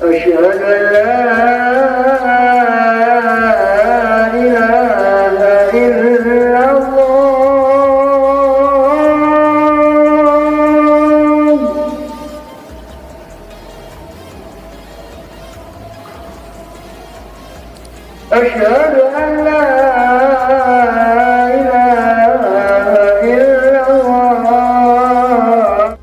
أشهد أن لا إله إلا الله أشهد أن لا إله إلا الله.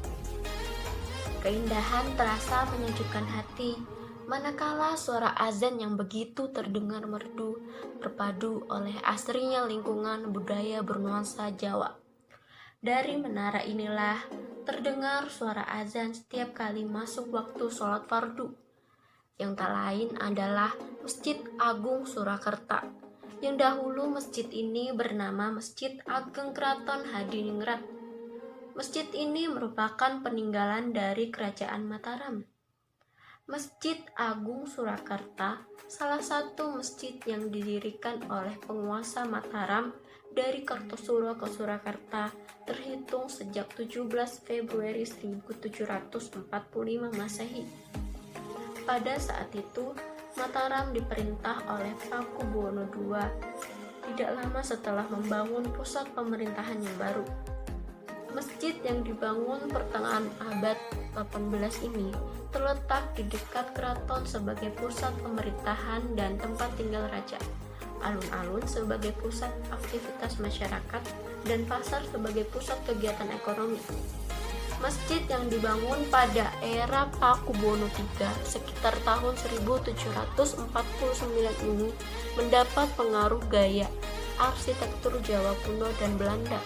Keindahan terasa menyejukkan hati, manakala suara azan yang begitu terdengar merdu, berpadu oleh asrinya lingkungan budaya bernuansa Jawa. Dari menara inilah terdengar suara azan setiap kali masuk waktu sholat fardu, yang tak lain adalah Masjid Agung Surakarta, yang dahulu masjid ini bernama Masjid Ageng Kraton Hadiningrat. Masjid ini merupakan peninggalan dari Kerajaan Mataram. Masjid Agung Surakarta salah satu masjid yang didirikan oleh penguasa Mataram dari Kartosuro ke Surakarta terhitung sejak 17 Februari 1745 Masehi. Pada saat itu, Mataram diperintah oleh Pakubuwono II tidak lama setelah membangun pusat pemerintahan yang baru. Masjid yang dibangun pertengahan abad 18 ini terletak di dekat keraton sebagai pusat pemerintahan dan tempat tinggal raja, alun-alun sebagai pusat aktivitas masyarakat, dan pasar sebagai pusat kegiatan ekonomi. Masjid yang dibangun pada era Pakubuwono III sekitar tahun 1749 ini mendapat pengaruh gaya arsitektur Jawa kuno dan Belanda.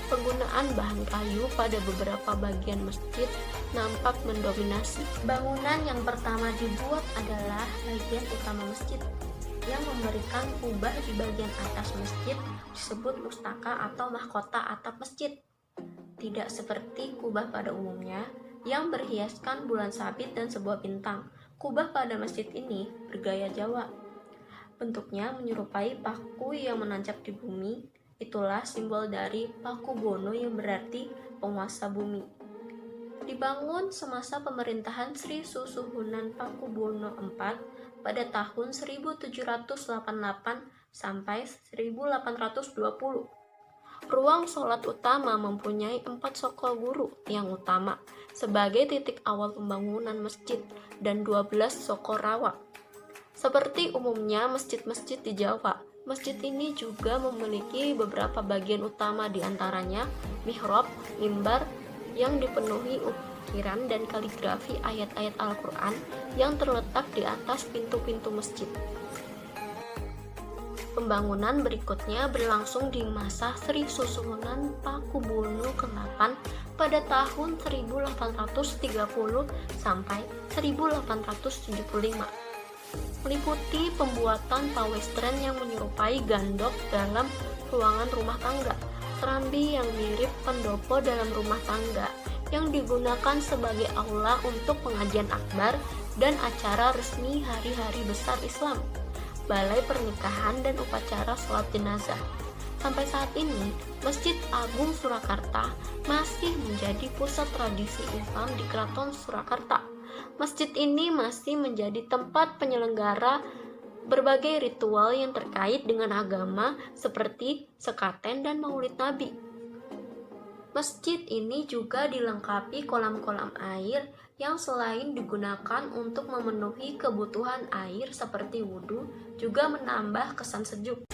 Penggunaan bahan kayu pada beberapa bagian masjid nampak mendominasi. Bangunan yang pertama dibuat adalah bagian utama masjid, yang memberikan kubah di bagian atas masjid disebut mustaka atau mahkota atap masjid. Tidak seperti kubah pada umumnya yang berhiaskan bulan sabit dan sebuah bintang. Kubah pada masjid ini bergaya Jawa. Bentuknya menyerupai paku yang menancap di bumi. Itulah simbol dari Pakubuwono yang berarti penguasa bumi. Dibangun semasa pemerintahan Sri Susuhunan Pakubuwono IV pada tahun 1788 sampai 1820. Ruang sholat utama mempunyai 4 soko guru yang utama sebagai titik awal pembangunan masjid dan 12 soko rawa. Seperti umumnya masjid-masjid di Jawa, masjid ini juga memiliki beberapa bagian utama, diantaranya mihrab, mimbar yang dipenuhi ukiran dan kaligrafi ayat-ayat Al-Quran yang terletak di atas pintu-pintu masjid. Pembangunan berikutnya berlangsung di masa Sri Susuhunan Pakubuwono ke-8 pada tahun 1830 sampai 1875. Meliputi pembuatan pawestren yang menyerupai gandok dalam ruangan rumah tangga, serambi yang mirip pendopo dalam rumah tangga yang digunakan sebagai aula untuk pengajian akbar dan acara resmi hari-hari besar Islam, balai pernikahan dan upacara sholat jenazah. Sampai saat ini, Masjid Agung Surakarta masih menjadi pusat tradisi Islam di Keraton Surakarta. Masjid ini masih menjadi tempat penyelenggara berbagai ritual yang terkait dengan agama seperti sekaten dan maulid Nabi. Masjid ini juga dilengkapi kolam-kolam air yang selain digunakan untuk memenuhi kebutuhan air seperti wudhu, juga menambah kesan sejuk.